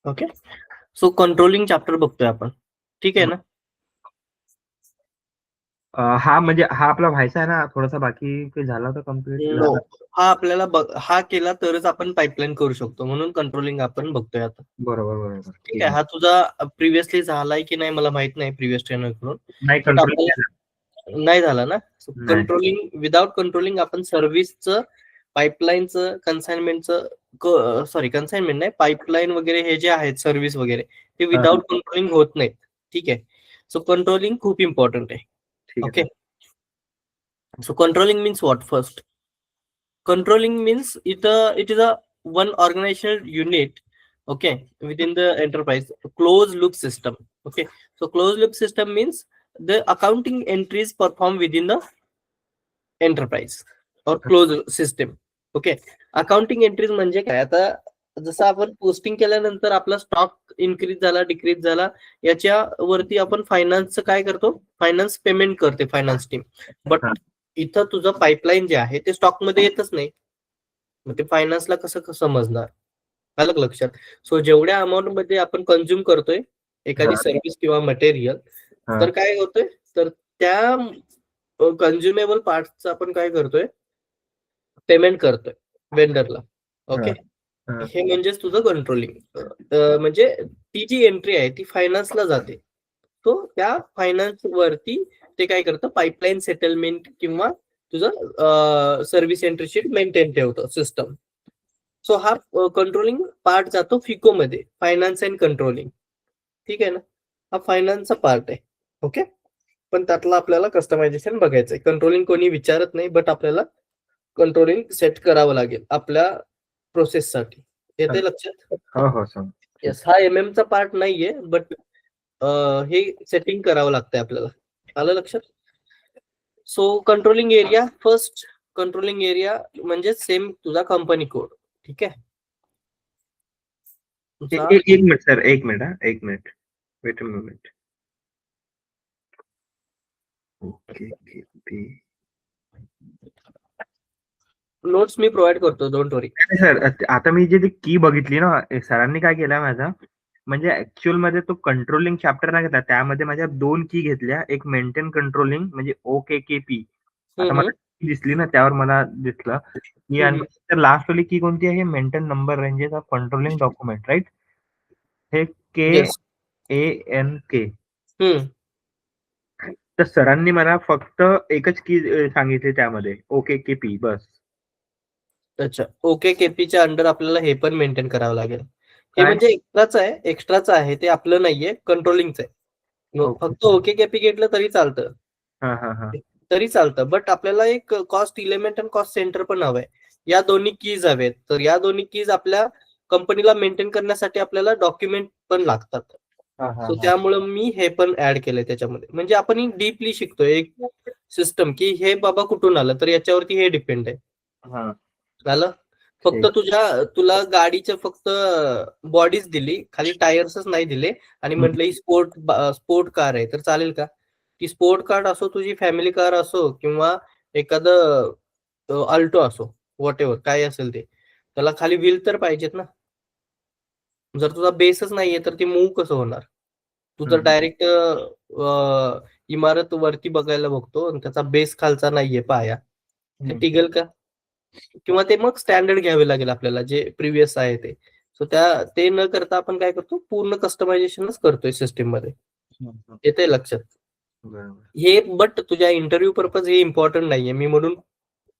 Okay. So controlling chapter बघतोय आपण, ठीक आहे ना? हा म्हणजे हा आपला व्हायचा आहे ना, थोडासा बाकी काही झाला होता कम्प्लीट. नो, हा आपल्याला हा केला तरच आपण पाईपलाईन करू शकतो, म्हणून कंट्रोलिंग आपण बघतोय आता. बरोबर बरोबर. ठीक आहे. हा तुझा प्रिव्हियसली झालाय की नाही मला माहित नाही, प्रिव्हियस ट्रेनर कडून. नाही, बट कंट्रोलिंग आपल्याला नाही झाला ना. नाही. कंट्रोलिंग, विदाउट कंट्रोलिंग आपण सर्व्हिसचं, पाईपलाईनचं, कन्साइनमेंटचं, सॉरी कन्साइनमेंट नाही, पाईपलाईन वगैरे हे जे आहेत सर्व्हिस वगैरे, ते विदाउट कंट्रोलिंग होत नाहीत. ठीक आहे. सो कंट्रोलिंग खूप इम्पॉर्टंट आहे. ठीक ओके. आहे. So controlling means what first? Controlling means it is a one organizational unit, okay, within the enterprise, closed loop system. Okay, so closed loop system means the accounting entries performed within the enterprise or closed system. Okay, accounting entries म्हणजे काय? आता जसं आपण posting केल्यानंतर आपला stock increase झाला, decrease झाला, याच्यावरती आपण फायनान्सचं काय करतो? फायनान्स पेमेंट करते फायनान्स टीम. बट इथं तुझं पाईपलाईन जे आहे ते स्टॉक मध्ये येतच नाही, मग ते फायनान्सला कसं समजणार? अलग लक्षात. सो जेवढ्या अमाऊंट मध्ये आपण कंझ्युम करतोय एखादी सर्व्हिस किंवा मटेरियल, तर काय होतंय, तर त्या कन्झ्युमेबल पार्टचं आपण काय करतोय? पेमेंट करतोय वेंडरला. ओके, हे म्हणजेच तुझं कंट्रोलिंग. म्हणजे ती जी एंट्री आहे ती फायनान्सला जाते. तो त्या फायनान्स वरती ते काय करतं? पाईपलाईन सेटलमेंट किंवा तुझं सर्व्हिस एंट्री शीट मेंटेन ठेवतं सिस्टम. सो हा कंट्रोलिंग पार्ट जातो फिको मध्ये, फायनान्स अँड कंट्रोलिंग. ठीक आहे ना? हा फायनान्सचा पार्ट आहे. ओके, पण त्यातला आपल्याला कस्टमायझेशन बघायचंय. कंट्रोलिंग कोणी विचारत नाही, बट आपल्याला कंट्रोलिंग सेट करावं लागेल आपल्या प्रोसेससाठी. येते लक्षात? हो हो सर. येस, हा MM चा पार्ट नाहीये, बट हे सेटिंग करावं लागतंय आपल्याला. आलं लक्षात? So controlling area first. Controlling area म्हणजे सेम तुझा कंपनी कोड. ठीक आहे. एक मिनिट सर, एक minute weight a moment. Okay, notes me provide करतो, डोंट वरी. सर आता मी जे की बघितली ना, सरांनी काय केलं माझा, म्हणजे ऍक्च्युअल मध्ये तो कंट्रोलिंग चॅप्टर नाही घेतला, त्यामध्ये माझ्या 2 की घेतल्या. एक मेंटेन कंट्रोलिंग म्हणजे OKKP. आता मला दिसली ना, त्यावर मला दिसलं की, आणि लास्ट वाली की कोणती आहे? Maintain number ranges of controlling document, right? हे KANK. तर सरांनी मला फक्त एकच की सांगितली त्यामध्ये, OKKP बस. अच्छा, OKKPच्या अंडर आपल्याला हे पण मेंटेन करावं लागेल. हे काय? म्हणजे एक्स्ट्राचं आहे, ते आपलं नाहीये, कंट्रोलिंगचं आहे. फक्त OKKP घेतलं तरी चालतं. तरी चालतं, बट आपल्याला एक कॉस्ट इलेमेंट आणि कॉस्ट सेंटर पण हवंय. या दोन्ही कीज हवेत. तर या दोन्ही कीज आपल्या कंपनीला मेंटेन करण्यासाठी आपल्याला डॉक्युमेंट पण लागतात. सो त्यामुळे मी हे पण ऍड केलंय त्याच्यामध्ये. म्हणजे आपण डीपली शिकतोय एक सिस्टम, की हे बाबा कुठून आलं, तर याच्यावरती हे डिपेंड आहे. झालं. फक्त तुला गाडीच्या फक्त बॉडीज दिली, खाली टायर्सच नाही दिले, आणि म्हटलं ही स्पोर्ट कार आहे, तर चालेल का? ती स्पोर्ट कार असो, तुझी फॅमिली कार असो, किंवा एखादं अल्टो असो, व्हॉट एव्हर काय असेल ते, त्याला खाली व्हील तर पाहिजेत ना. जर तुझा बेसच नाहीये तर ती मूव्ह कसं होणार? तू जर डायरेक्ट इमारत वरती बघायला बघतो आणि त्याचा बेस खालचा नाहीये, पाया, ते टिगल का? किंवा ते मग स्टँडर्ड घ्यावे लागेल आपल्याला, जे प्रिव्हियस आहे ते. सो ते न करता आपण काय करतो? पूर्ण कस्टमायझेशनच करतोय सिस्टीम मध्ये. येते लक्षात? हे बट तुझ्या इंटरव्ह्यू पर्पज हे इम्पॉर्टंट नाहीये, मी म्हणून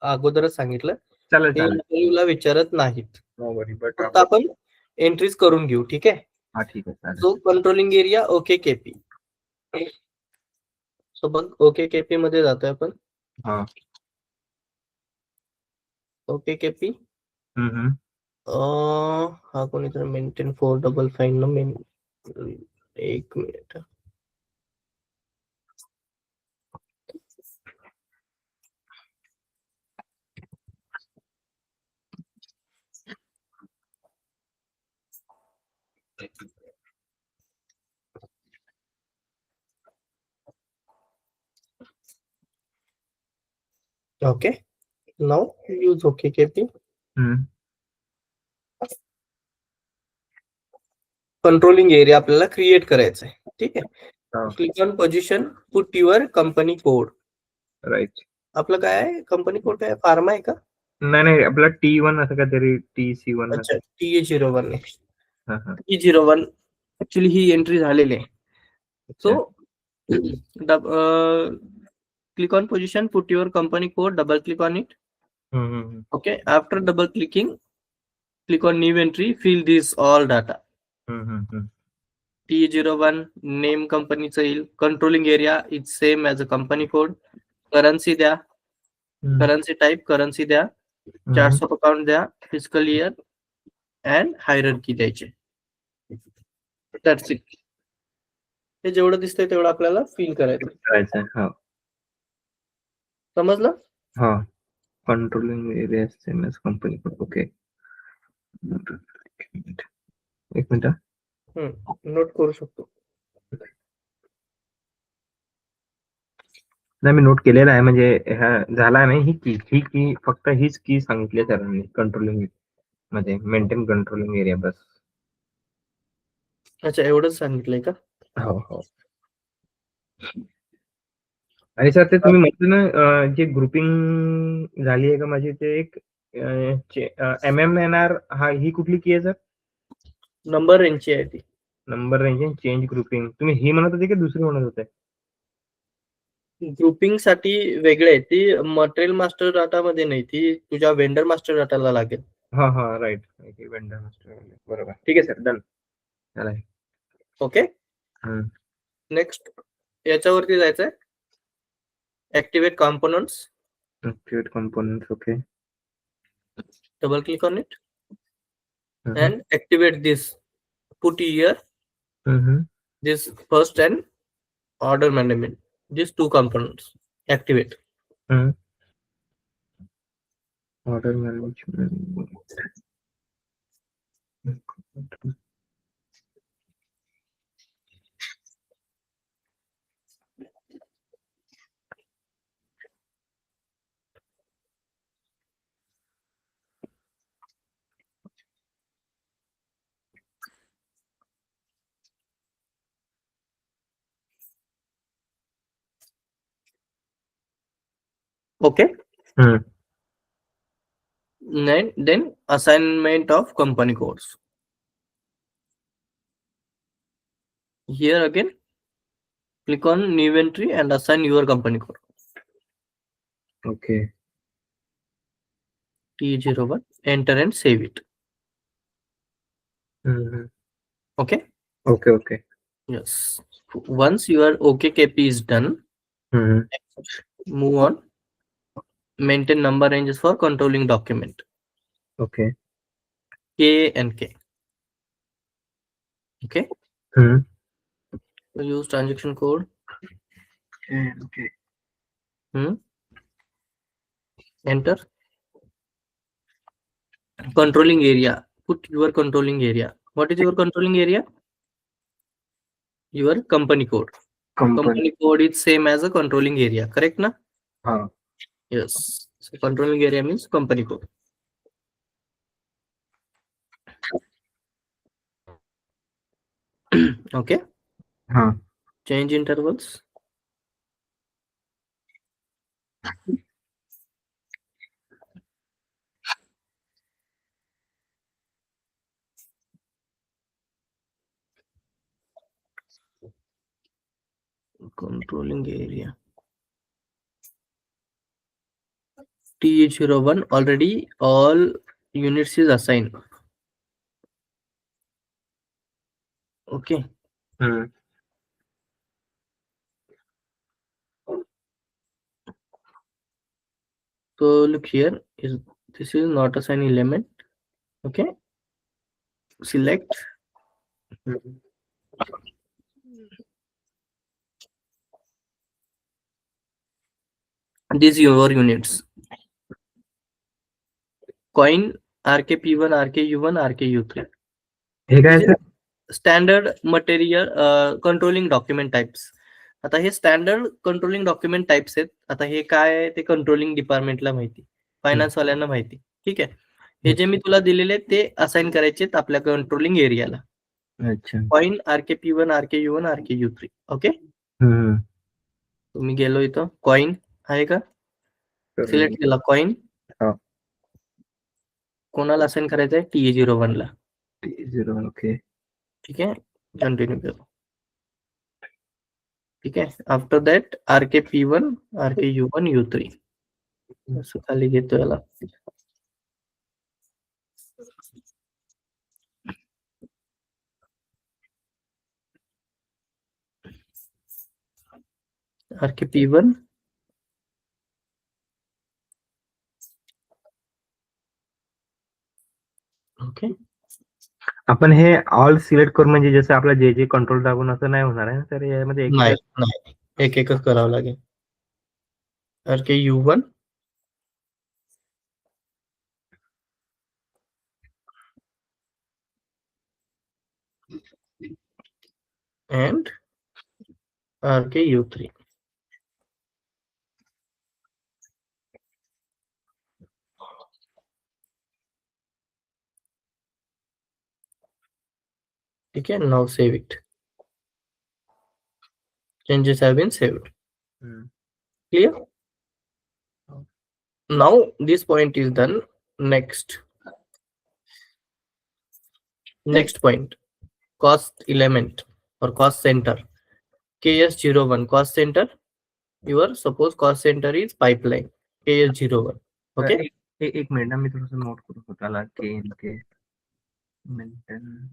अगोदरच सांगितलं. ते इंटरव्ह्यूला विचारत नाहीत, फक्त आपण एंट्रीज करून घेऊ. ठीक आहे. ठीक आहे. So controlling area OKKP. So बघ, OKKP मध्ये जातोय आपण. OKKP हा कोणीतरी मेंटेन 455 न एक minute. Okay, now use OKKP. Controlling area आपल्याला क्रिएट करायचा आहे. ठीक आहे. हा. Click on position, put your company code. Right. आपलं काय आहे कंपनी कोड, काय फार्मा आहे का? नाही आपला T1 असं काहीतरी TC1. अच्छा, TA01 आहे. हा हा. T01 ऍक्च्युली ही एंट्री झालेली आहे. अच्छा. So click on position, put your company code, double click on it. Okay, after double clicking, click on new entry, fill this all data. T01 name कंपनीचं येईल. Controlling area is same as a company code. Currency द्या, currency type currency द्या, charts of account द्या, physical year and hierarchy द्यायचे. That's it. हे जेवढं दिसतंय तेवढं आपल्याला फिल करायचं. हा. समजलं? हा. Controlling area same as company code. Okay. एक मिनिट. नोट करू शकतो. नाही मी नोट केलेला आहे, म्हणजे हा झाला नाही. ही की फक्त हीच की सांगितली सरांनी कंट्रोलिंग मध्ये, मेंटेन कंट्रोलिंग एरिया बस. अच्छा, एवढंच सांगितलंय का? हो. आणि सर ते तुम्ही म्हटलं ना, जे ग्रुपिंग झाली आहे का माझी, ते एक MMNR हा ही कुठली की आहे सर? नंबर रेंजची आहे ती. नंबर रेंज चेंज ग्रुपिंग तुम्ही ही म्हणत होते की दुसरी म्हणत होते? ग्रुपिंग साठी वेगळे आहे. ती मटेरियल मास्टर डाटा मध्ये नाही, ती तुझ्या वेंडर मास्टर डाटाला लागेल. हा राईट. वेंडर मास्टर, बरोबर. ठीक आहे सर, डन. ओके. नेक्स्ट याच्यावरती जायचंय. Activate components. Activate components. Okay. Double click on it and activate this. Put here this first and order management. These two components activate. Order management. Okay. Then assignment of company codes. Here again, click on new entry and assign your company code. Okay. T01. Enter and save it. Okay. Okay. Yes. Once your OKKP is done, move on. Maintain number ranges for controlling document. Okay. K and K. Okay. Use transaction code. Okay. Enter. Controlling area. Put your controlling area. What is your controlling area? Your company code. Company code is same as a controlling area, correct na? Yes. So controlling area means company code. Okay. Change intervals. Controlling area. T01 already all units is assigned. Okay. So look here, this is not assigned element. Okay. Select. These your units. Coin, RKP1, RKU1, RKU3. Standard material controlling document types. आता हे standard controlling document types आहेत. आता हे काय आहे ते controlling डिपार्टमेंटला माहिती, फायनान्स वाल्यांना माहिती. ठीक आहे. हे जे मी तुला दिलेले ते असाइन करायचे आपल्या कंट्रोलिंग एरियाला. अच्छा. Coin RKP1 RKU1 RKU3. Okay, हम्म. तुम्ही गेलो इथं कॉइन आहे का, सिलेक्ट केला कॉइन. हा. कोणाला असाइन करायचं आहे, TA01 ला. T0. ओके. ठीक आहे, कंटिन्यू करू. ठीक आहे, after that RKP1 RKU1 U3 असं खाली घेतो याला. RKP1 okay. आपण हे ऑल सिलेक्ट करून म्हणजे जसं आपला जे कंट्रोल दाबून असं नाही होणार आहे, तर यामध्ये एक नाही नाही, एक एकच करावं लागेल. RKU1 and RKU3. ठीक है, now save it. Changes have been saved. Clear? Now this point is done. Next point, cost element or cost center. KS01 cost center. Your suppose cost center is pipeline KS01. Okay. एक minute ना, मी थोडंसं note करू स्वतःला. के maintain.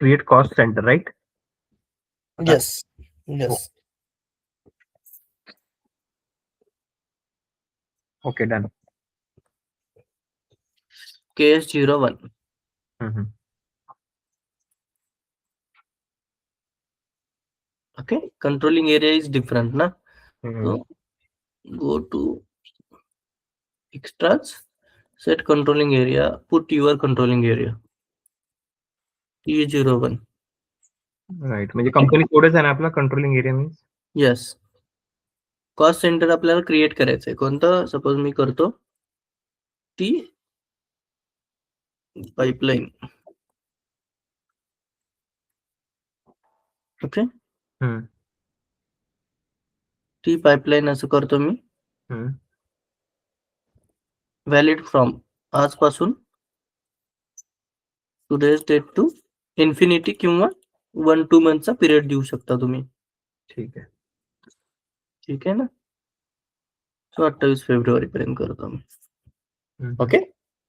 Create cost center, right? Yes. Yes. Okay, done. KS01. Okay. Controlling area is different, na? So go to extras, set controlling area, put your controlling area. TA01. Right, म्हणजे company कोडच आहे ना आपला controlling area means. Yes. Cost centre आपल्याला create करायचं आहे. कोणतं, suppose मी करतो ती पाइपलाइन. ओके, ती पाइपलाइन असं करतो मी. व्हॅलिड फ्रॉम आजपासून टुडेज डेट टू इन्फिनिटी किंवा 1-2 मंथचा पिरियड देऊ शकता तुम्ही. ठीक आहे. ठीक आहे ना. 28 फेब्रुवारी पर्यंत करतो मी. ओके.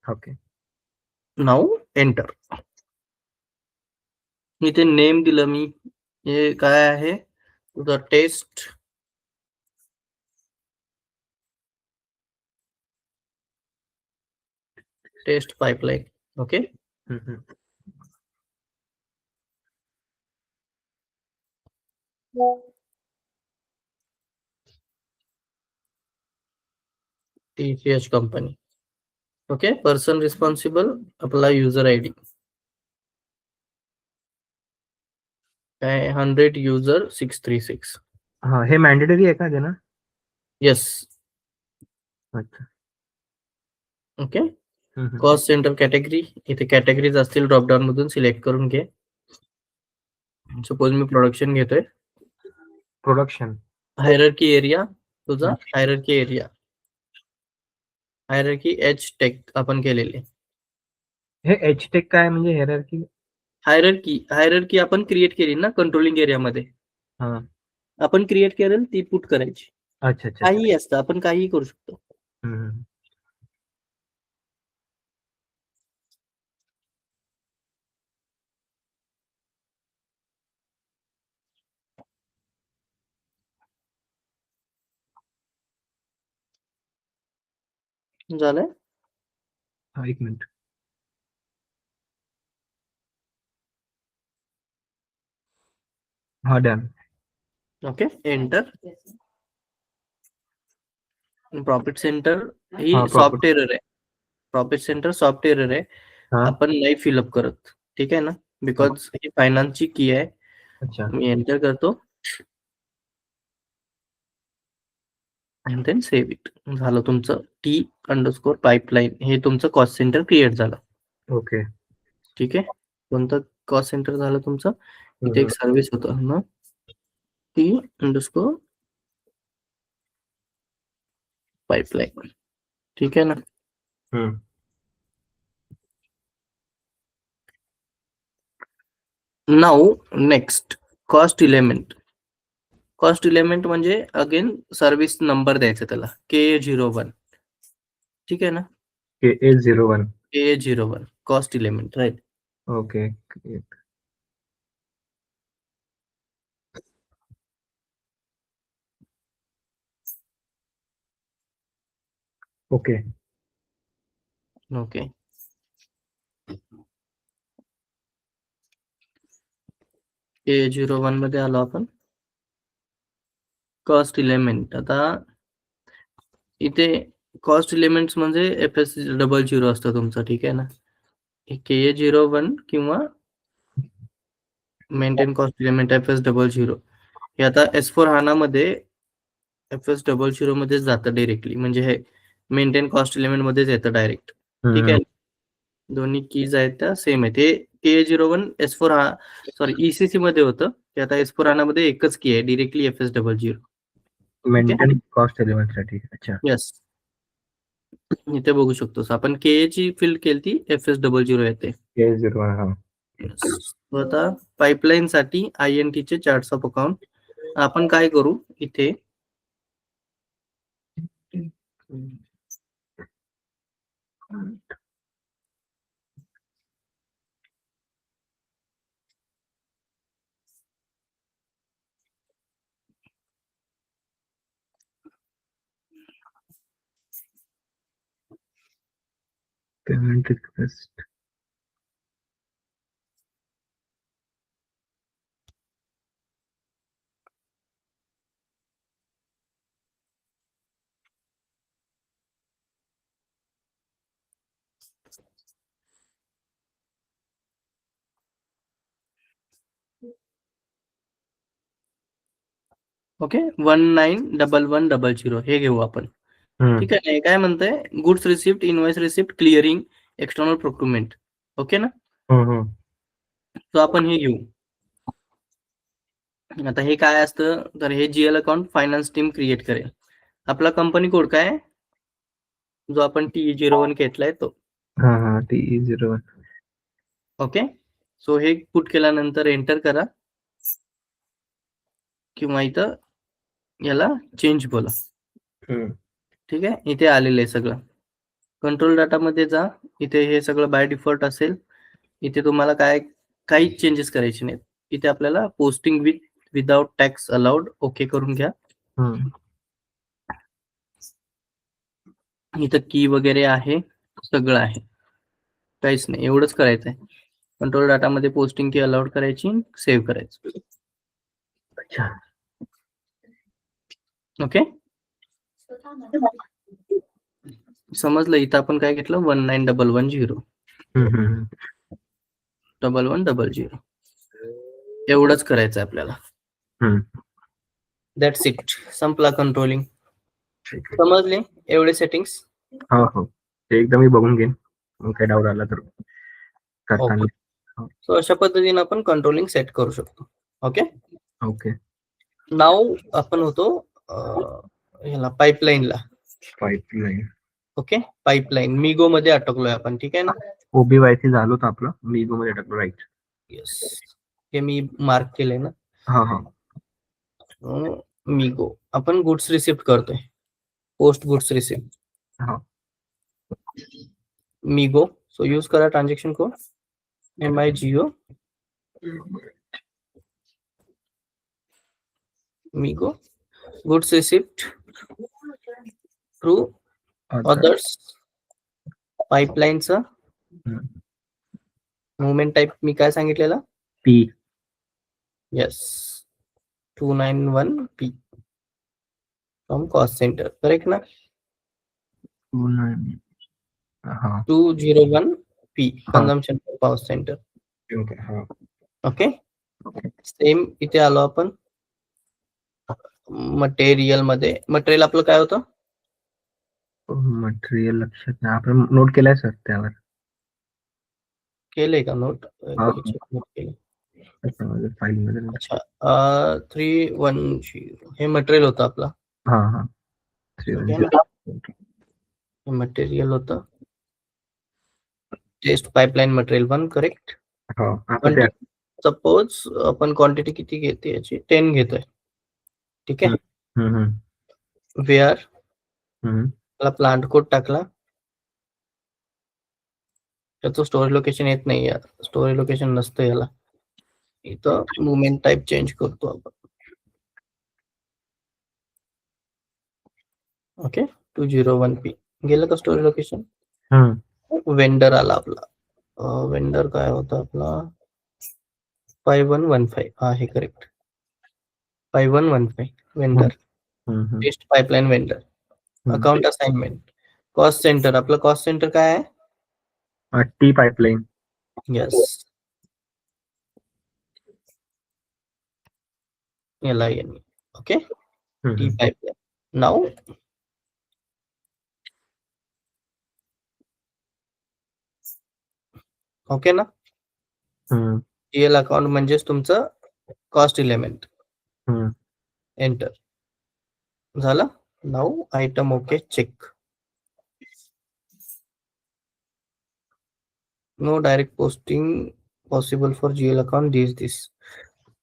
ओके. Now enter. इथे नेम दिलं मी. हे काय आहे तुझा, test pipeline. Okay. TCS company. Okay. Person responsible आपला युजर ID काय 100 युजर 636. हा, हे मॅन्डेटरी आहे का देणं? येस. अच्छा. ओके. कॉस्ट सेंटर कॅटेगरी, इथे कॅटेगरीज असतील, ड्रॉपडाऊन मधून सिलेक्ट करून घे. सपोज मी प्रोडक्शन घेतोय. प्रोडक्शन. हायरार्की एरिया तुझा, hierarchy area, hierarchy H tech आपण केलेले. हे एच टेक काय म्हणजे हायरार्की? हायरार्की आपण क्रिएट केली ना कंट्रोलिंग एरियामध्ये. आपण क्रिएट करेल ती पुट करायची. अच्छा अच्छा. काही असतं, आपण काही करू शकतो. झालंय. हा, एक मिनिट. हा, done. Okay, enter. Profit centre ही हा, profit. सॉफ्ट एरर आहे. प्रॉफिट सेंटर सॉफ्ट एरर आहे. हा, आपण नाही फिलअप करत, ठीक आहे ना, बिकॉज ही फायनान्सची की आहे. अच्छा. मी एंटर करतो अँड देन सेव्ह इट. झालं तुमचं T_ पाईपलाईन, हे तुमचं कॉस्ट सेंटर क्रिएट झालं. ओके. ठीक आहे. कोणतं कॉस्ट सेंटर झालं तुमचं? इथे एक सर्व्हिस होतं ना, T_ पाईपलाईन. ठीक आहे ना. Now next cost element. Cost element म्हणजे अगेन सर्व्हिस नंबर द्यायचा त्याला, KA01. ठीक आहे ना, KA01. KA01 cost element, right. Okay. Okay. Okay. KA01 मध्ये आलो आपण. Cost element. आता इथे कॉस्ट इलेमेंट्स म्हणजे FS00 असतं तुमचं, ठीक आहे ना. KA01 किंवा मेंटेन कॉस्ट इलेमेंट FS00 हे आता S4 HANA मध्ये FS00 मध्ये जातं डायरेक्टली, म्हणजे हे मेंटेन कॉस्ट इलेमेंट मध्येच येतं डायरेक्ट. ठीक आहे. दोन्ही कीज आहेत त्या सेम आहेत. हे KA01 S4 सॉरी ECC मध्ये होतं, ते आता S4 HANA मध्ये एकच की आहे, directly FS00. Maintain cost element साठी. अच्छा. यस, इथे बघू शकतोस आपण KA ची फिल केली ती FS00 येते. KA01. हा. आता पाईपलाईन साठी INT चे चार्ट्स ऑफ अकाउंट आपण काय करू इथे, पेमेंट रिक्वेस्ट. ओके. 191100 हे घेऊ आपण. ठीक आहे. हे काय म्हणतंय, goods receipt, invoice receipt, clearing, external procurement. Okay ना, तो आपण हे घेऊ. आता हे काय असतं, तर हे GL account finance team create करेल. आपला कंपनी कोड काय आहे, जो आपण TE01 घेतलाय तो. TE01. ओके. सो हे पुट केल्यानंतर एंटर करा किंवा इथं याला चेंज बोला. ठीक आहे. इथे आलेलं आहे सगळं. कंट्रोल डाटा मध्ये जा. इथे हे सगळं बाय डिफॉल्ट असेल. इथे तुम्हाला काही चेंजेस करायचे नाहीत. इथे आपल्याला posting without tax allowed okay करून घ्या. इथं की वगैरे आहे, सगळं आहे, काहीच नाही, एवढंच करायचं आहे. कंट्रोल डाटा मध्ये पोस्टिंग की अलाउड करायची, सेव्ह करायचं. अच्छा. ओके, समजलं. इथं आपण काय घेतलं, 191110 1100 एवढंच करायचं आहे आपल्याला. दॅट्स इट, संपला कंट्रोलिंग. समजले एवढे सेटिंग्स? हो, ते एकदा मी बघून घेईन, मग काही डाऊट आला तर करताना. सो अशा पद्धतीने आपण कंट्रोलिंग सेट करू शकतो. ओके. ओके. नाव आपण होतो ह्याला पाईपलाईनला. ओके, पाईपलाईन मिगो मध्ये अटकलोय आपण. ठीक आहे ना. OBYC झालं होतं आपलं, मिगो मध्ये अटकलो. राईट. येस, हे मी मार्क केलंय ना. मिगो आपण गुड्स रिसिप्ट करतोय, post goods receipt. MIGO. So use करा transaction code MIGO MIGO goods receipt through others पाईपलाईनचं मुवमेंट टाईप मी काय सांगितलेलं? P. Yes, 291 P from cost centre, correct ना? 201 P consumption for cost centre. Okay, same इथे आलो आपण मटेरियल मध्ये. मटेरियल आपलं काय होतं? मटेरियल लक्षात नाही, आपण नोट केलाय सर त्यावर. केले का नोट? हा. केले. फाईल मध्ये. अच्छा, 310 हे मटेरियल होतं आपलं. हा. मटेरियल होतं test pipeline material 1, correct. Suppose आपण क्वांटिटी किती घेते याची? 10 घेतोय, ठीक आहे. वेअर मला प्लांट कोड टाकला, त्याचं स्टोरेज लोकेशन येत नाही, स्टोरेज लोकेशन नसतं याला. इथं मुवमेंट टाइप चेंज करतो आपण. ओके, 201 पी गेलं का स्टोरेज लोकेशन? वेंडर आला आपला. वेंडर काय होता आपला? 5115. हा, हे correct. 5115 vendor. Test pipeline vendor. Account assignment. Cost centre, आपलं कॉस्ट सेंटर काय आहे? T pipeline. Yes, LIN. Okay, T pipeline. Now okay ना? GL अकाउंट म्हणजेच तुमचं कॉस्ट एलिमेंट. एंटर झालं. Now item okay, check. No direct posting possible for GL account this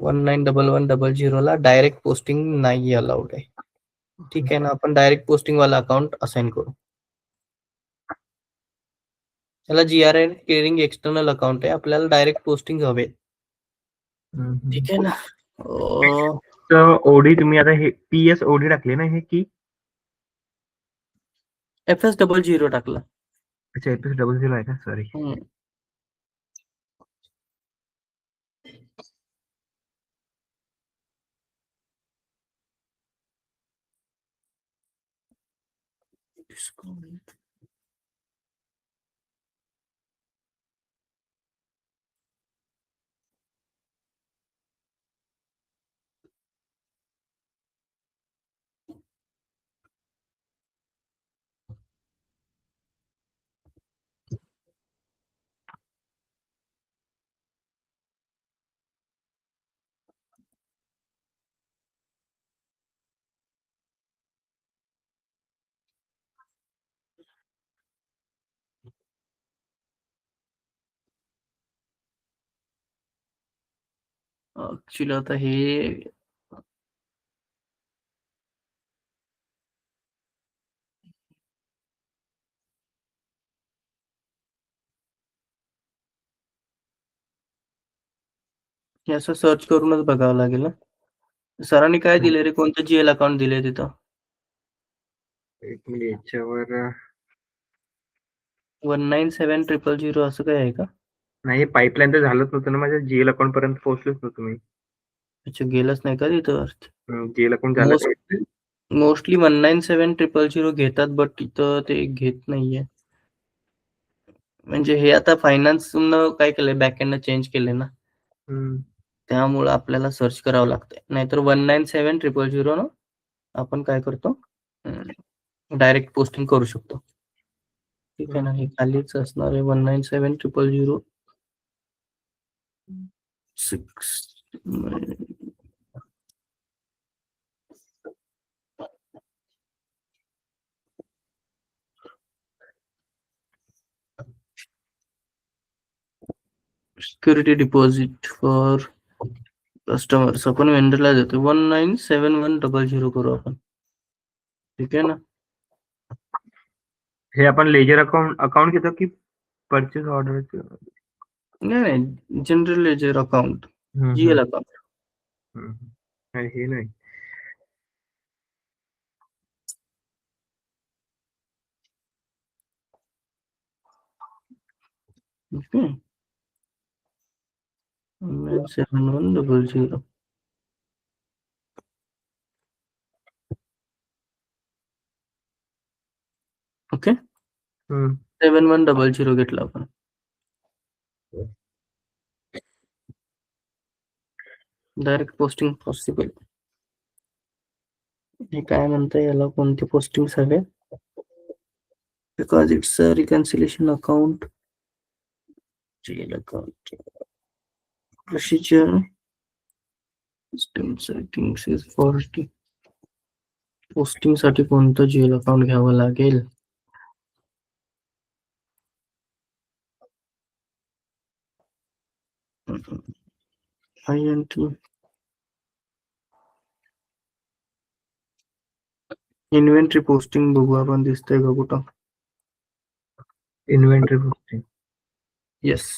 191100 ला direct posting नाही allowed आहे. ठीक आहे ना, आपण डायरेक्ट पोस्टिंग वाला अकाउंट असाइन करू. त्याला GRI क्लिअरिंग एक्सटर्नल अकाउंट आहे, आपल्याला डायरेक्ट पोस्टिंग हवे. ठीक आहे ना. ओडी तुम्ही आता हे PS ओडी टाकले ना, हे की FS00 टाकला. अच्छा, FS00 आहे का? सॉरी. ऍक्च्युली आता हे असं सर्च करूनच बघावं लागेल ना. सरांनी काय दिले रे? कोणतं GL अकाउंट दिले तिथं? एक मिनिट, याच्यावर 197000 असं काय आहे का? नाही, पाईपलाईन तर झालंच नव्हतं ना, माझ्या GL अकाउंट पर्यंत पोहोचलोच नव्हतो मी. अच्छा, गेलंच नाही का तिथं? GL अकाउंट झालं. मोस्टली 197000 घेतात, बट तिथं ते घेत नाहीये. म्हणजे हे आता फायनान्स काय केलंय, बॅकएंड चेंज केले ना, त्यामुळे आपल्याला सर्च करावं लागतंय. नाहीतर 197000 ना आपण काय करतो, डायरेक्ट पोस्टिंग करू शकतो. ठीक आहे ना, हे खालीच असणार आहे 197000 6. सिक्युरिटी डिपॉझिट फॉर कस्टमर्स आपण वेंडरला देतो. 197100 करू आपण. ठीक आहे ना. हे आपण लेजर अकाउंट घेतो की परचेस ऑर्डर? नाही, general ledger account, GL account. हे नाही. Okay. 7100. ओके 7100 घेतला आपण. Direct posting possible. हे काय म्हणताय याला, कोणती पोस्टिंग हवे? Because it's a reconciliation account. GL account procedure system settings is 40. Posting साठी कोणतं जेल अकाउंट घ्यावं लागेल? INT इन्व्हेंटरी पोस्टिंग बघू आपण, दिसतंय का कुठं? Inventory posting. Yes.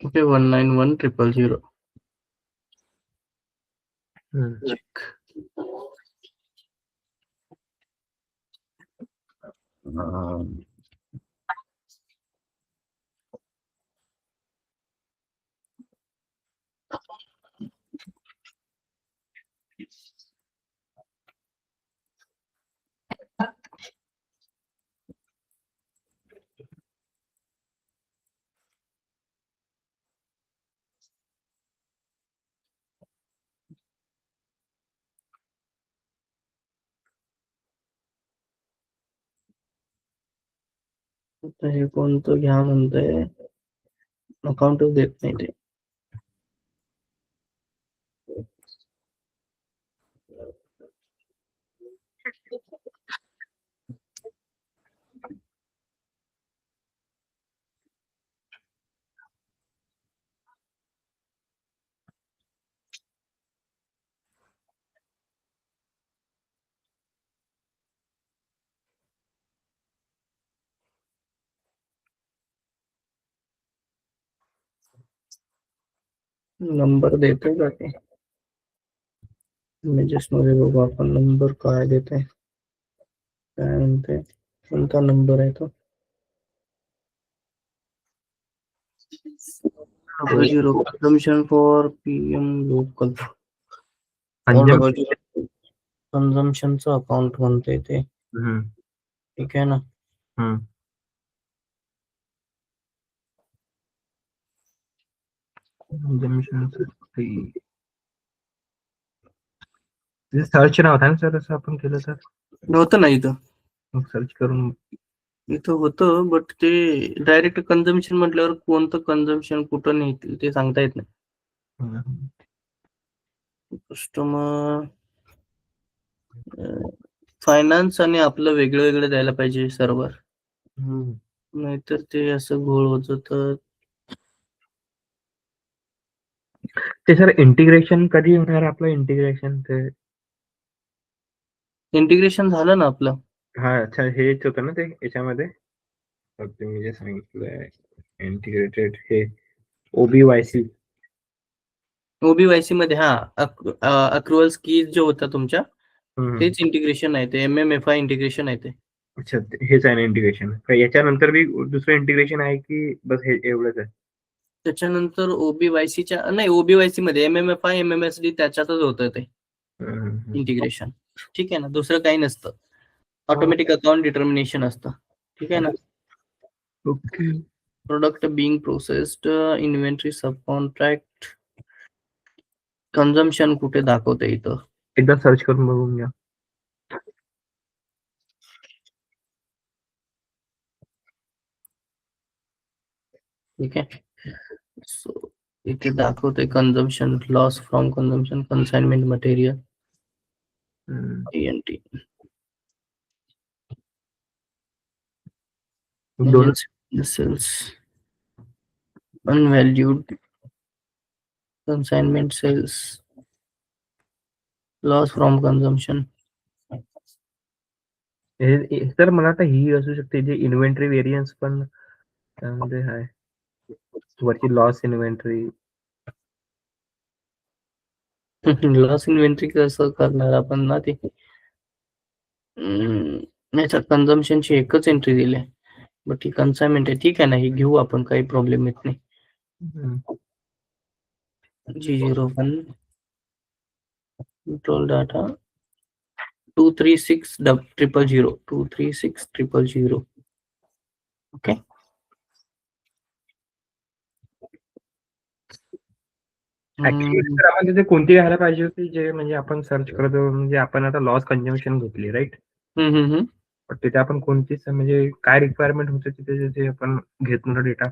Okay 191000. Check. आता हे कोणतं घ्या म्हणतंय, अकाउंटच देत नाही ते. नंबर देते का ते? इमेजेस मध्ये बघू आपण नंबर काय देते, काय म्हणते, कोणता नंबर आहे तो? 0 कंजम्पशन फॉर PM लोकल. कंजम्पशनचं अकाउंट म्हणते ते. ठीक आहे ना. सर्च नाव होता ना सर, असं आपण केलं तर होतं ना इथं, सर्च करून. इथं होतं, बट ते डायरेक्ट कंजम्पशन म्हटल्यावर कोणतं कंजम्पशन कुठं नाही ते सांगता येत नाही. कस्टमर फायनान्स आणि आपलं वेगळं वेगळं द्यायला पाहिजे सर्व्हर, नाहीतर ते असं घोळ होत तर. ते सर इंटिग्रेशन कधी होणार आपलं? इंटिग्रेशन ते इंटिग्रेशन झालं ना आपलं. हा अच्छा हेच होतं ना ते याच्यामध्ये फक्त मी जे सांगितलंय इंटिग्रेटेड हे OBYC. ओबीवायसी मध्ये हा अक्रुअल कीज जो होता तुमच्या तेच इंटिग्रेशन आहे ते MMFI इंटिग्रेशन आहे ते. अच्छा हेच आहे ना इंटिग्रेशन. याच्यानंतर बी दुसरं इंटिग्रेशन आहे की बस हे एवढंच आहे? त्याच्यानंतर ओबीवायसीच्या नाही ओबीवायसी मध्ये MMFI MMSD त्याच्यातच होतं ते इंटिग्रेशन. ठीक आहे ना, दुसरं काही नसतं. ऑटोमॅटिक अकाउंट डिटर्मिनेशन असतं. ठीक आहे ना. Okay. Product being processed, inventory, subcontract, consumption कुठे दाखवते इथं? एकदा सर्च करून बघून घ्या. ठीक आहे. सो इथे दाखवते consumption, loss from consumption, consignment material, INT, दोन cells, unvalued, consignment sales, loss from consumption. तर मला आता ही असू शकते जे इन्व्हेंटरी व्हेरियन्स पण त्यामध्ये आहे वरची लॉस इन्व्हेंटरी. लॉस इन्व्हेंटरी कसं करणार आपण ना ते? याच्यात कन्झम्पशनची एकच एंट्री दिली आहे, बट ही कन्साइनमेंट आहे. ठीक आहे ना, ही घेऊ आपण, काही प्रॉब्लेम येत नाही. G01 control data 236,000 236,000. Okay. Actually तर आपण तिथे कोणती घ्यायला पाहिजे होती जे म्हणजे आपण सर्च करतो म्हणजे आपण आता लॉस कन्झम्पशन घेतली राईट. पण तिथे आपण कोणतीच म्हणजे काय रिक्वायरमेंट होते तिथे जे आपण घेत नव्हतो डेटा.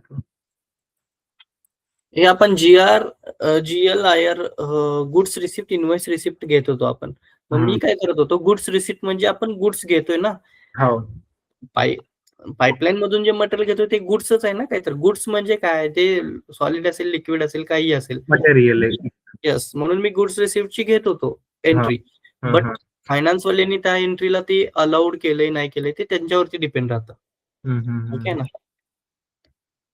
हे आपण GLIR goods receipt, invoice receipt घेत होतो आपण. मग मी काय करत होतो, गुड्स रिसिप्ट म्हणजे आपण गुड्स घेतोय ना, हो पाईपलाईन मधून जे मटेरियल घेतोय ते गुड्सच आहे ना. काहीतरी गुड्स म्हणजे काय, ते सॉलिड असेल, लिक्विड असेल, काही असेल. मटेरियल येस, म्हणून मी गुड्स रिसिप्टची घेत होतो एंट्री. बट फायनान्स वाल्यांनी त्या एंट्रीला ते अलाउड केलंय नाही केलंय ते त्यांच्यावरती डिपेंड राहतं. ठीक आहे ना.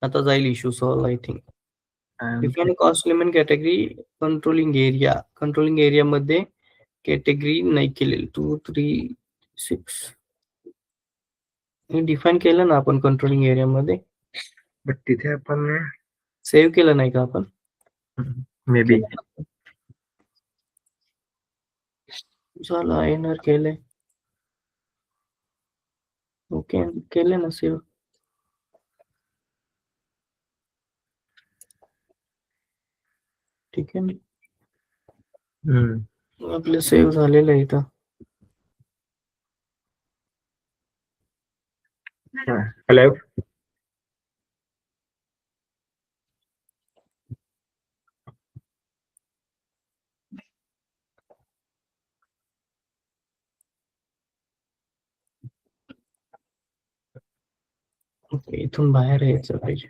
आता जाईल issue solve I think. Define cost limit category controlling area. Controlling area मध्ये कॅटेगरी नाही केलेली 236 हे डिफाइन केलं ना आपण कंट्रोलिंग एरिया मध्ये. बट तिथे आपण सेव्ह केलं नाही का आपण? मे बी झालं, INR केलंय. ओके, केले ना सेव्ह. ठीक आहे ना, आपलं सेव्ह झालेलं आहे इथं. हॅलो. ओके, इथून बाहेर यायचं पाहिजे.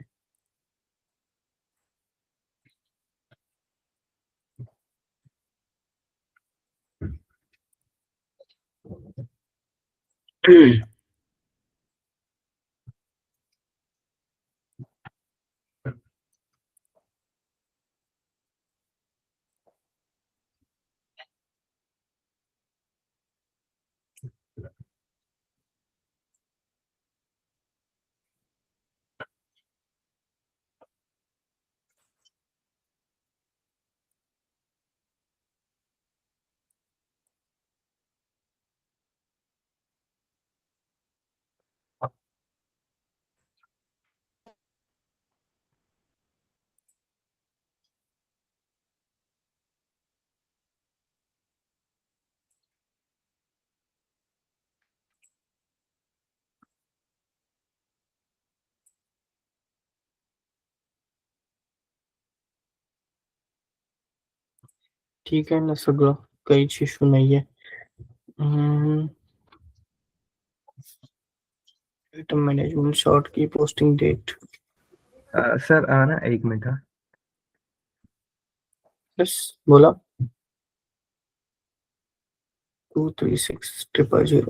ठीक आहे ना, सगळं काहीच इश्यू नाहीये. आयटम मॅनेजमेंट, शॉर्ट की, पोस्टिंग डेट. सर ना एक मिनिट. यस बोला. 236,000.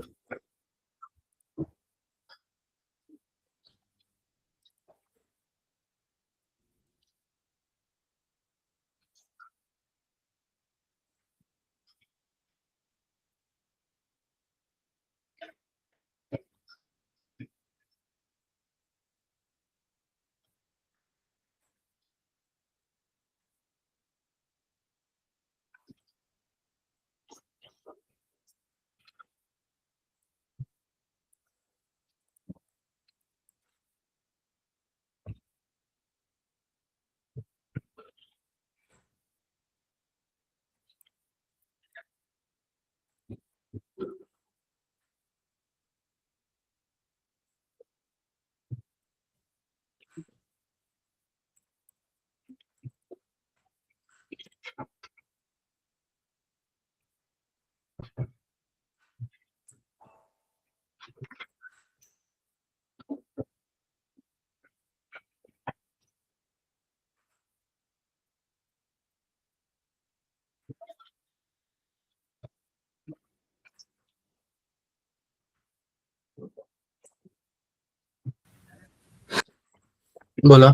बोला,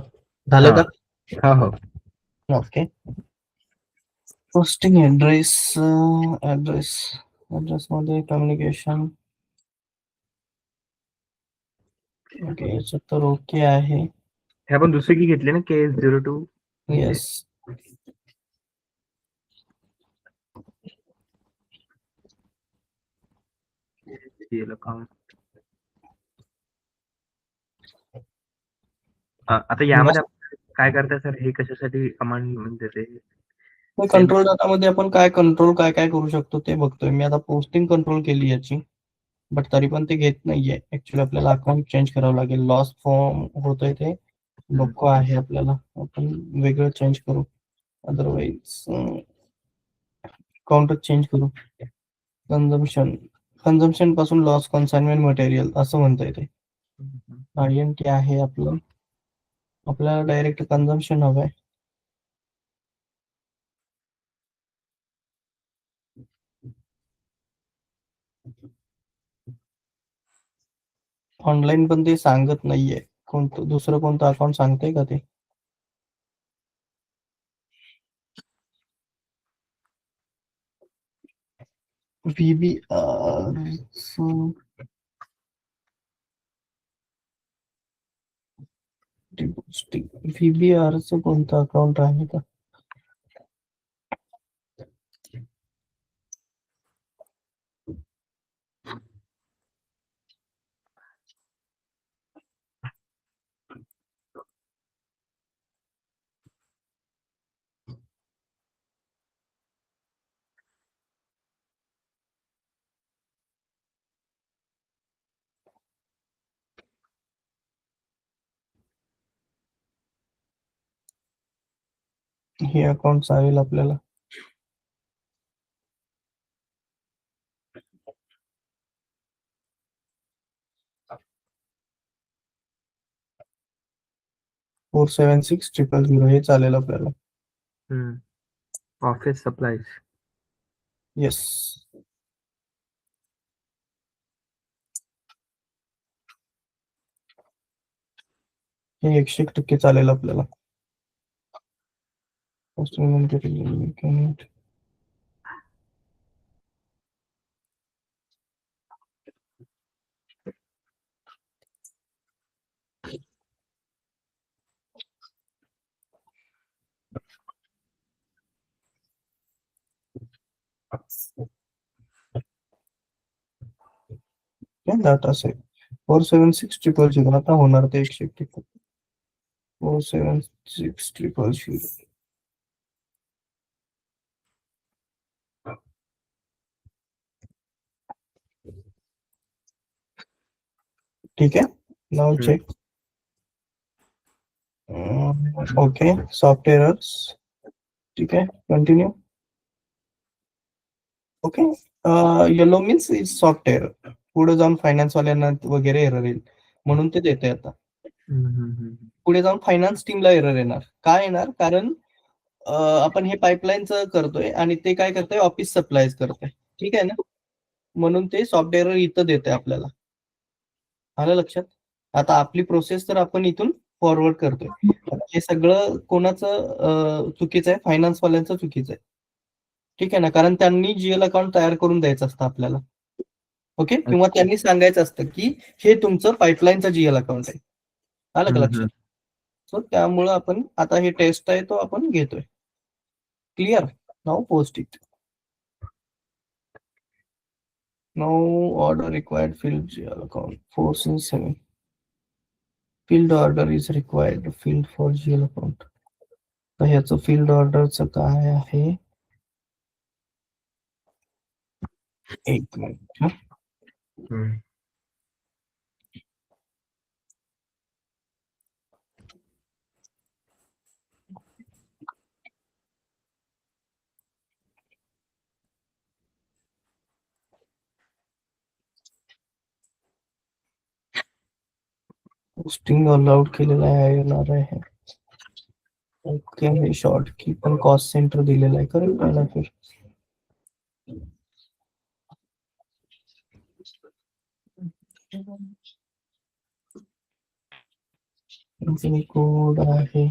झालं का? हा हो. ओके. पोस्टिंग ऍड्रेस मध्ये कम्युनिकेशन. ओके, याच्यात तर ओके आहे. हे आपण दुसरी की घेतली ना, KS02. येस. आता यामध्ये काय करताय सर? हे कशासाठी कमांड म्हणजे ते कंट्रोल डाटा मध्ये आपण काय काय करू शकतो ते बघतोय. मी आता पोस्टिंग कंट्रोल केली याची, बट तरी पण ते घेत नाहीये. ऍक्च्युली आपल्याला अकाउंट चेंज करावं लागेल. लॉस फॉर्म होतोय ते नको आहे आपल्याला. आपण वेगळं चेंज करू. अदरवाईज अकाउंटच चेंज करू. कन्झम्पशन पासून लॉस कन्साइनमेंट मटेरियल असं म्हणता येते. INT आहे आपलं. आपल्याला डायरेक्ट कन्झम्पशन हवंय. ऑनलाईन पण ते सांगत नाहीये. कोणतं दुसरं कोणतं अकाउंट सांगतंय का ते? VBR चं कोणतं अकाउंट आहे का? हे अकाउंट चालेल आपल्याला. $476,000 हे चालेल आपल्याला. Office supplies. येस. हे 101% चालेल आपल्याला. डाटा सेट 476,000 आता होणार ते 101%. 476,000. ठीक आहे. नाव चेक. ओके. Soft errors. ठीक आहे. Continue. Okay. Yellow means is soft error. पुढे जाऊन फायनान्स वाल्यांना वगैरे एरर येईल म्हणून ते देते. आता पुढे जाऊन फायनान्स टीमला एरर येणार. काय येणार? कारण आपण हे पाईपलाईनचं करतोय आणि ते काय करतंय? ऑफिस सप्लायज करतंय. ठीक आहे ना? म्हणून ते सॉफ्ट एरर इथं देते आपल्याला. आलं लक्षात? आता आपली प्रोसेस तर आपण इथून फॉरवर्ड करतोय. हे सगळं कोणाचं चुकीचं आहे? फायनान्स वाल्यांचं चुकीचं आहे. ठीक आहे ना? कारण त्यांनी GL अकाउंट तयार करून द्यायचं असतं आपल्याला. ओके. किंवा त्यांनी सांगायचं असतं की हे तुमचं पाईपलाईनचं GL अकाउंट आहे. आलं का लक्षात? सो त्यामुळं आपण आता हे टेस्ट आहे तो आपण घेतोय. Clear? Now post it. Now order required field GL account 467. Field order is required field for GL account. तर ह्याचं फील्ड ऑर्डरचं काय आहे? एक मिनिट. पोस्टिंग अलाउड केलेला आहे. येणार आहे. ओके. हे शॉर्ट की पण कॉस्ट सेंटर दिलेलं आहे. करेल पहिला फिर. कोड आहे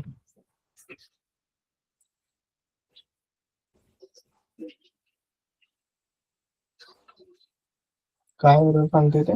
काय बरं सांगते ते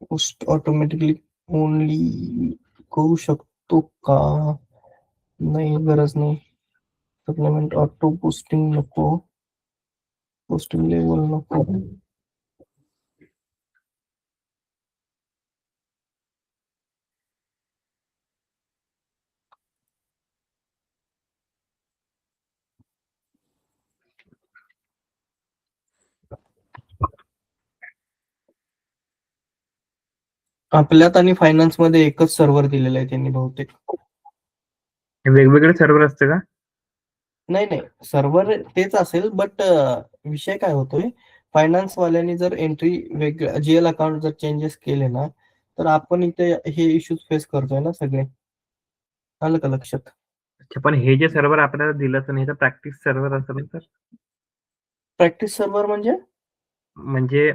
पोस्ट ऑटोमॅटिकली ओनली करू शकतो का? नाही, गरज नाही. सप्लिमेंट ऑटो पोस्टिंग नको, पोस्टिंग लेवल नको. आपल्यात आणि फायनान्स मध्ये एकच सर्व्हर दिलेलं आहे त्यांनी बहुतेक. वेगवेगळे सर्व्हर असते का? नाही नाही, सर्व्हर तेच असेल, बट विषय काय होतोय, फायनान्स वाल्यांनी जर एंट्री वेगळं जीएल अकाउंट जर चेंजेस केले ना, तर आपण इथे हे इश्यूज फेस करतोय ना सगळे. आलं का लक्षात? अच्छा, पण हे जे सर्व्हर आपल्याला दिलं तर नाही तर प्रॅक्टिस सर्व्हर असेल तर? प्रॅक्टिस सर्व्हर म्हणजे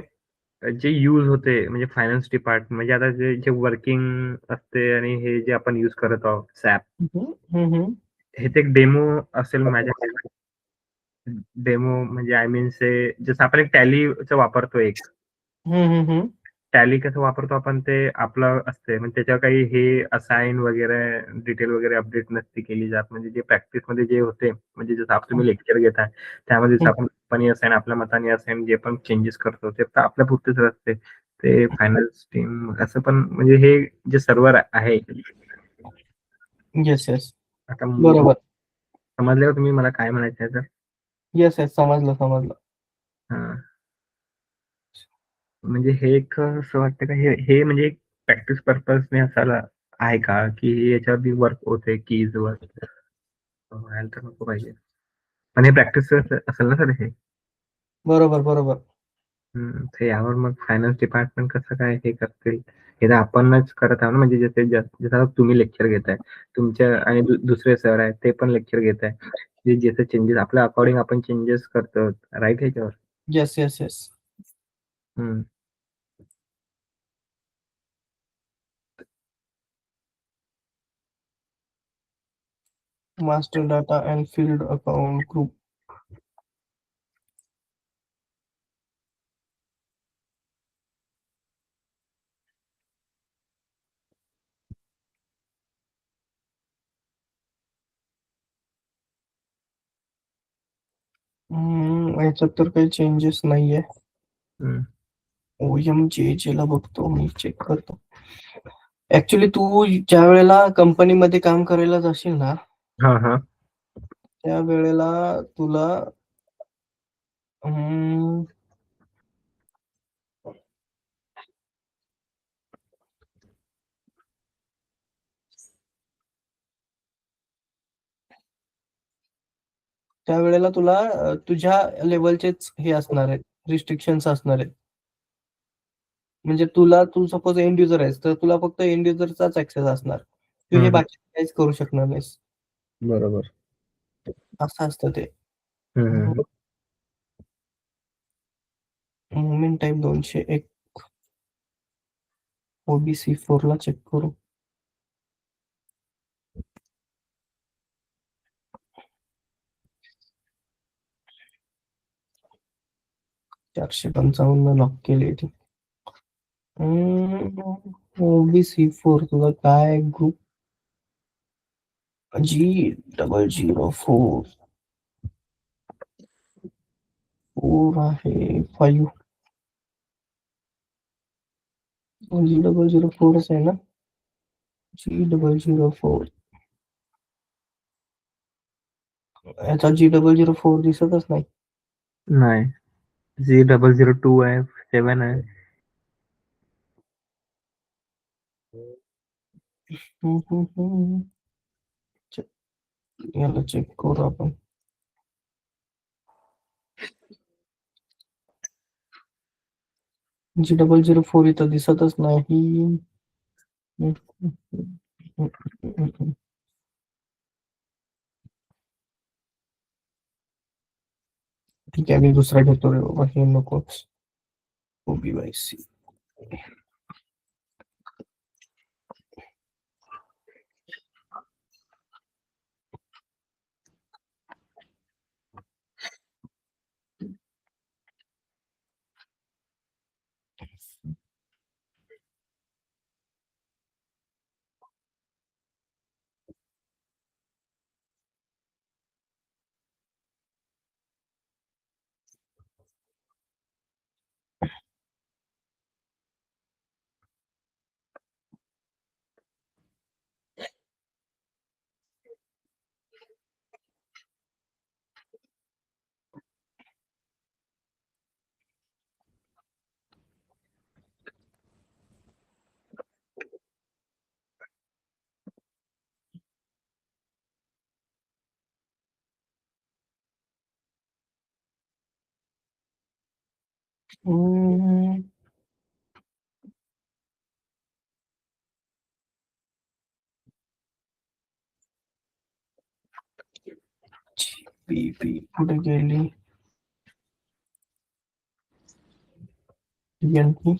जे यूज होते म्हणजे फायनान्स डिपार्टमेंट, म्हणजे आता जे जे वर्किंग असते आणि हे जे आपण यूज करत आहोत सॅप, हे ते एक डेमो असेल माझ्या. डेमो म्हणजे आय मीन से जसं आपण एक टॅलीचं वापरतो, एक टॅली कसं वापरतो आपण, ते आपलं असते म्हणजे त्याच्यावर काही हे असाइन वगैरे डिटेल वगैरे अपडेट नसते केली जात. म्हणजे जे प्रॅक्टिस मध्ये जे होते, म्हणजे जसं आपण तुम्ही लेक्चर घेताय त्यामध्ये जसं आपण पण असाइन आपल्या मताने असाइन जे पण चेंजेस करतो ते तर आपल्या पुरतेच असते. ते फायनान्स टीम असं पण म्हणजे हे जे सर्व्हर आहे. येस येस, आता बरोबर. समजले का तुम्ही मला काय म्हणायचं आहे तर? येस येस, समजलं समजलं. हा, म्हणजे हे एक असं वाटतं का हे हे म्हणजे एक प्रॅक्टिस पर्पजने असायला आहे का, की याच्यावरती वर्क होते कीज वर व्हायला तर नको पाहिजे. पण हे प्रॅक्टिस असेल ना सर हे? बरोबर बरोबर. तर यावर मग फायनान्स डिपार्टमेंट कसं काय हे करतील? हे तर आपणच करत आहोत ना, म्हणजे जसे जसं तुम्ही लेक्चर घेताय, तुमच्या आणि दुसरे सर आहेत ते पण लेक्चर घेत आहे, जे चेंजेस आपल्या अकॉर्डिंग आपण चेंजेस करतो राईट ह्याच्यावर. Yes yes yes. Hmm. Master data and field account group. याच्यात तर काही चेंजेस नाहीये. ओएम जे ला बघतो मी, चेक करतो. ऍक्च्युली तू ज्या वेळेला कंपनीमध्ये काम करायला जाशील ना, हा हा, त्या वेळेला तुला त्यावेळेला तुला तुझ्या लेवलचेच हे असणार आहेत, रिस्ट्रिक्शन्स असणार आहेत. म्हणजे तू सपोज एंड युजर आहेस तर तुला फक्त एंड युजरचाच ऍक्सेस असणार, तू हे बाकी काहीच करू शकणार नाहीस. बरोबर. असं असतं ते. हम्म. मुवमेंट टाईप 201 ओबीसी 4 ला चेक करू. चारशे 55 लॉक केली ती. ओबीसी 4 तुझा काय ग्रुप? G004 आहे 5. G004 आहे ना? G004 याचा G004 दिसतच नाही. नाही. G002 आहे, 7 आहे. याला चेक करू आपण. G004 इथं दिसतच नाही. ठीक आहे, मी दुसरा घेतो रे बाबा, हे नकोच. OBYC. BP कुठे गेली? TNT.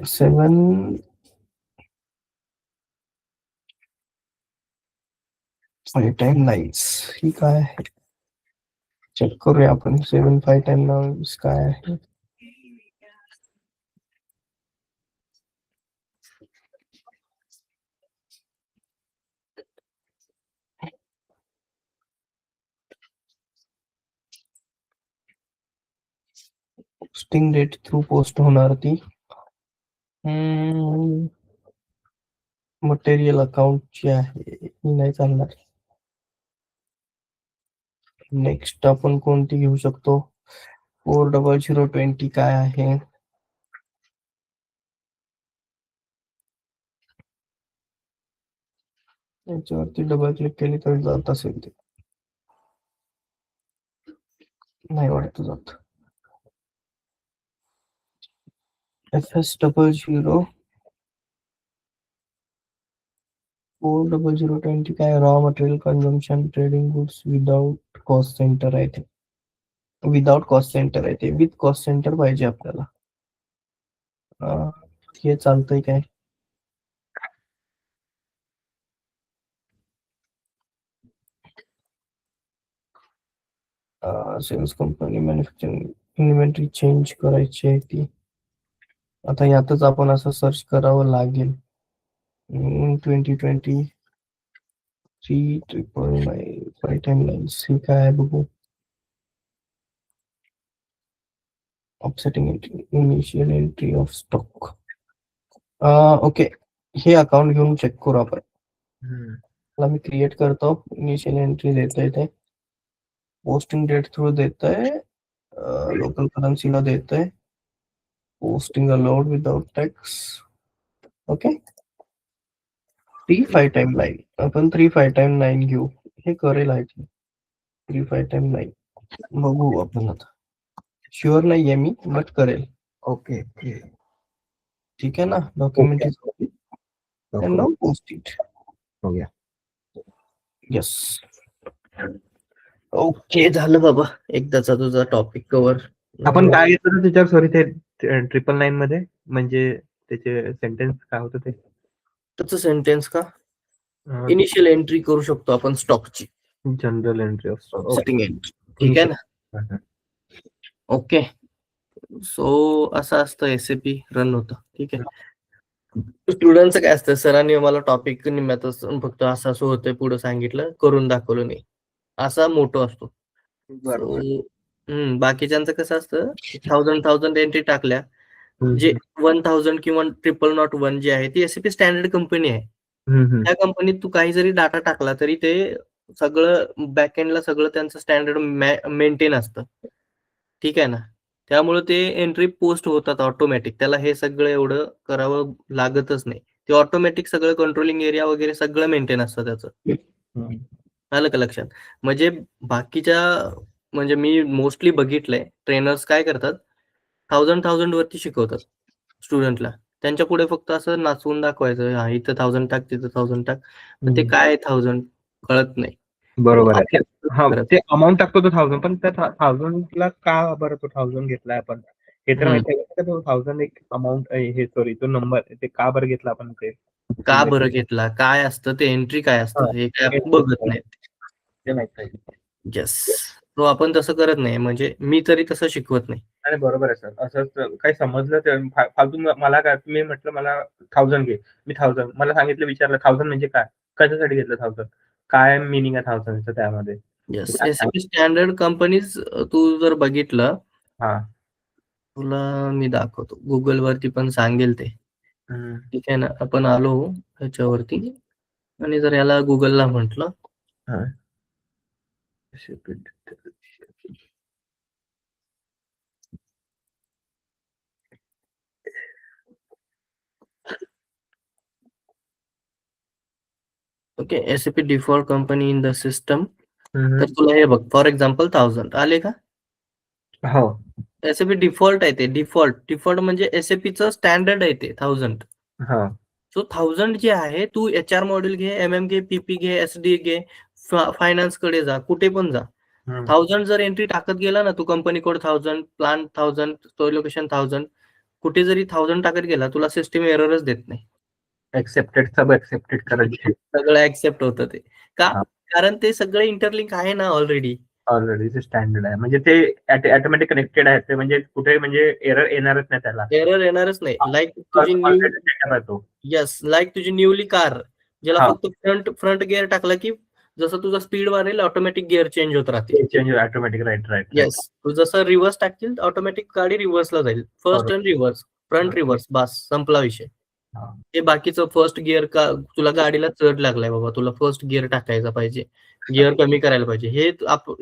सेवन 5 टाइम नाईन्स ही काय आहे? चेक करूया आपण. 7 5 टाइम नाईन्स काय आहे? पोस्टिंग डेट थ्रू पोस्ट होणार ती. मटेरियल अकाउंटची आहे, ही नाही चालणार. नेक्स्ट आपण कोणती घेऊ शकतो? 40020 काय आहे? याच्यावरती डबल क्लिक केली तर जात असेल ते. नाही वाटत जात. FS00 40020 काय? Raw material consumption trading goods without cost centre आहे ते. विदाउट कॉस्ट सेंटर आहे ते. विथ कॉस्ट सेंटर पाहिजे आपल्याला. हे चालतंय काय? Sales company manufacturing inventory change करायची आहे ती. आता यातच आपण असं सर्च करावं लागेल. 2020 3,999 5 टाइम लाईन्स ही काय आहे बघू. Offsetting entry, initial entry of stock. Okay, हे अकाउंट घेऊन चेक करू आपण. मी क्रिएट करतो. इनिशियल एंट्री देता येते. पोस्टिंग डेट थ्रू देत आहे. लोकल करन्सीला देत आहे. Posting allowed without tax. Okay, 3 5 time line. आपण 3 5 टाइम 9 घेऊ. हे करेल आहे 3 5 टाइम 9. बघू आपण आता. शुअर नाहीये मी, बट करेल. ओके. ठीक आहे ना. Document is now post it. हो गया. यस. ओके, झालं बाबा. एकदाचा तुझा टॉपिक कव्हर. आपण काय घेतलं होतं त्याच्यावर? सॉरी, ते 999 मध्ये म्हणजे त्याचे सेंटेन्स काय होतं ते? त्याचं सेंटेन्स का? इनिशियल एंट्री करू शकतो आपण स्टॉकची. General entry of stock. Setting entry. ठीक आहे ना. ओके. सो असं असतं SAP रन होतं. ठीक आहे. स्टुडंटचं काय असतं, सरांनी मला टॉपिक निम्म्यातच फक्त असं असं होतंय पुढे सांगितलं, करून दाखवलं नाही. असा मोठो असतो. बरोबर. सो बाकीच्यांचं कसं असतं 1000 एंट्री टाकल्या, जे हम्म, 1000 किंवा 0001 जे आहे ती SAP स्टँडर्ड कंपनी आहे. हम्म. त्या कंपनीत तू काही जरी डाटा टाकला तरी ते सगळं बॅकएंडला सगळं त्यांचं स्टँडर्ड मेंटेन असतं. ठीक आहे ना. त्यामुळे ते एंट्री पोस्ट होतात ऑटोमॅटिक. त्याला हे सगळं एवढं करावं लागतच नाही. ते ऑटोमॅटिक सगळं कंट्रोलिंग एरिया वगैरे सगळं मेंटेन असतं त्याचं. हम्म. आलं का लक्षात? म्हणजे बाकीच्या म्हणजे मी मोस्टली बघितलंय ट्रेनर्स काय करतात 1000 वरती शिकवतात स्टुडंटला. त्यांच्या पुढे फक्त असं नाचवून दाखवायचं, हां, इथं 1000 टाक, तिथं 1000 टाक. पण ते काय 1000 कळत नाही. तो बरोबर आहे. हा, करत ते अमाऊंट टाकतो तो 1000, पण त्या 1000ला का बरं तो 1000 घेतलाय आपण? हे तर हं. माहिती आहे का, तो 1000 एक अमाऊंट हे सॉरी तो नंबर ते का बरं घेतला आपण ते? का बरं घेतला? काय असतं ते एंट्री काय हां, असतं? हे काय ते आपण बघत नाहीत. ते माहित पाहिजे. येस. तो आपण तसं करत नाही. म्हणजे मी तरी तसं शिकवत नाही. आणि बरोबर आहे सर. असंच काही समजलं तर फालतू मला काय, तुम्ही म्हटलं मला 1000 घे. मी 1000 मला सांगितलं, विचारलं 1000 म्हणजे काय? कशासाठी घेतलं 1000? काय मीनिंग आहे 1000चं त्यामध्ये? येस. काय सांग. SAP स्टँडर्ड कंपनीज तू जर बघितलं, हां. तुला मी दाखवतो. Googleवरती पण सांगेल ते. हं. ठीक आहे ना. आपण आलो ह्याच्यावरती आणि जर याला Googleला म्हटलं, हां. Okay, SAP default company in the system. हं, तर तुला हे बघ, फॉर एक्झाम्पल 1000 आले का? हो. SAP डिफॉल्ट आहे ते. डिफॉल्ट म्हणजे SAPचं स्टँडर्ड आहे ते 1000. हां. सो 1000 जे आहे, तू HR मॉड्यूल घे, MM घे, PP घे, SD घे, फायनान्सकडे जा, कुठे पण जा. हं. 1000 जर एंट्री टाकत गेला ना, तू company code 1000, plant 1000, store location 1000, कुठे जरी 1000 टाकत गेला, तुला सिस्टम एररच देत नाही. एक्सेप्टेड, सब एक्सेप्टेड करायचे. सगळं ॲक्सेप्ट होतं ते. का? हां. कारण ते सगळं इंटरलिंक आहे ना ऑलरेडी. ऑलरेडी ते स्टँडर्ड आहे. म्हणजे ते ऑटोमॅटिक कनेक्टेड आहे. ते म्हणजे कुठे म्हणजे एरर येणारच नाही त्याला. एरर येणारच नाही. लाइक तुझी ऑलरेडी सेटअप आहे तो. येस, लाइक तुझी न्यूली कार, ज्याला हां. फक्त फ्रंट गिअर टाकला, की जसं तुझा स्पीड वाढेल, ऑटोमॅटिक गिअर चेंज होत राहतील. Change automatic. राइट. येस. तू जसं रिव्हर्स टाकशील, ऑटोमॅटिक गाडी रिव्हर्सला जाईल. फर्स्ट बरोबर. आणि रिव्हर्स, फ्रंट रिव्हर्स, बास संपला विषय. हां. हे बाकीचं फर्स्ट गिअर का तुला गाडीला चढ लागलाय बाबा, तुला फर्स्ट गिअर टाकायचा पाहिजे, गिअर कमी करायला पाहिजे.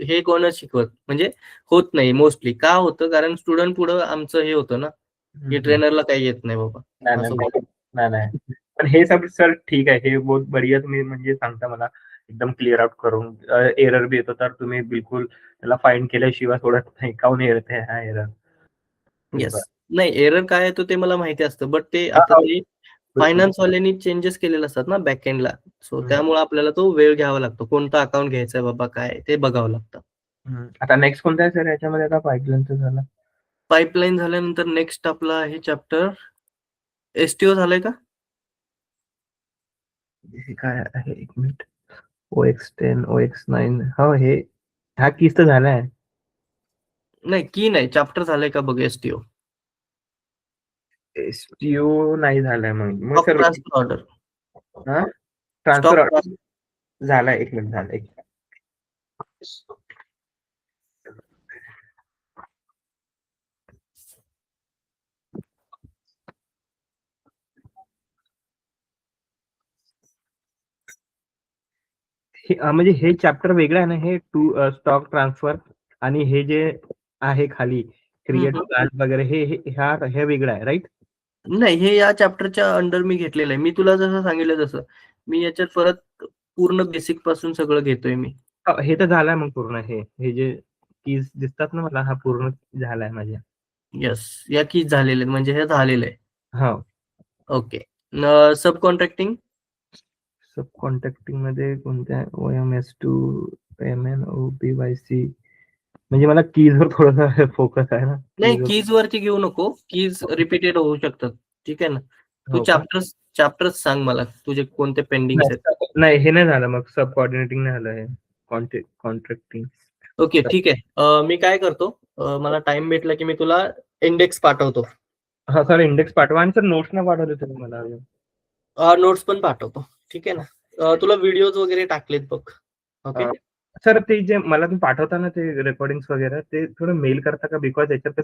हे कोणच शिकवत म्हणजे होत नाही मोस्टली. का होतं? कारण स्टुडंट पुढं आमचं हे होतं ना, हं, की हं. ट्रेनरला काही येत नाही बाबा, असं होतं. नाही. पण हे सब सर ठीक आहे. हे बहुत बढिया तुम्ही म्हणजे सांगता मला एकदम क्लिअर आउट करून. एरर बी येतो तर तुम्ही बिलकुल त्याला फाइंड केल्याशिवाय सोडत नाही. काहून येते हा एरर? येस. नाही, एरर काय येतो ते मला माहिती असतं. बट ते हां, आता हो. ते बिलकुल. फायनान्सवाल्यांनी चेंजेस केलेले असतात ना बॅकएंडला. सो हं, त्यामुळे आपल्याला तो वेळ घ्यावा लागतो. कोणता अकाउंट घ्यायचा बाबा काय ते बघावं लागतं. हं. आता नेक्स्ट कोणता आहे सर याच्यामध्ये? आता पाईपलाईनचं झालं. पाईपलाईन झाल्यानंतर नेक्स्ट आपला आहे चॅप्टर STO झालंय का? हे काय आहे? 1 मिनिट. OX10, OX9 हो, हे हा कीज तर झालाय. नाही, की नाही, चॅप्टर झालंय का बघ STO. STO नाही झालाय मग. मग स्टॉक सर ट्रान्सफर ऑर्डर. हां, ट्रान्सफर स्टॉक झालाय. 1 मिनिट झालं. म्हणजे हे चॅप्टर वेगळं आहे ना, हे टू स्टॉक ट्रान्सफर आणि हे जे आहे खाली क्रिएट प्लांट वगैरे हे वेगळं आहे, राइट? नाही, हे या चॅप्टरच्या अंडर मी घेतलेलं आहे. मी तुला जसं सांगितलं तसं. मी याच्यात परत पूर्ण बेसिक पासून सगळं घेतोय मी. हे तर झालंय मग पूर्ण. हे जे कीज दिसतात ना मला, हा पूर्ण झालाय माझ्या. येस. या की झालेले म्हणजे हे झालेलं आहे. हो. ओके. सब कॉन्ट्रॅक्टिंग. सब कॉन्ट्रॅक्टिंग मध्ये कोणत्या? OMS2, MN, OPYC. म्हणजे मला कीजवर थोडासा फोकस आहे ना. नाही, कीज कीज वरती घेऊ नको. कीज रिपीटेड होऊ शकतात. ठीक आहे ना. तू हो का? चॅप्टर्स सांग मला तुझे कोणते पेंडिंग्स आहेत. नाही, हे नाही झालं मग. सब कोऑर्डिनेटिंग नाही झालं हे. कॉन्ट्रॅक्टिंग. ओके, ठीक आहे. मी काय करतो, मला टाइम भेटला की मी तुला इंडेक्स पाठवतो. हा सर इंडेक्स पाठवा आणि सर नोट्स न पाठवले तुम्ही मला. नोट्स पण पाठवतो. ठीक आहे ना. तुला व्हिडिओज वगैरे टाकलेत बघ. ओके. सर ते जे मला तुम्ही पाठवता ना ते रेकॉर्डिंग्स वगैरे ते थोडं मेल करता का बिकॉज याच्यात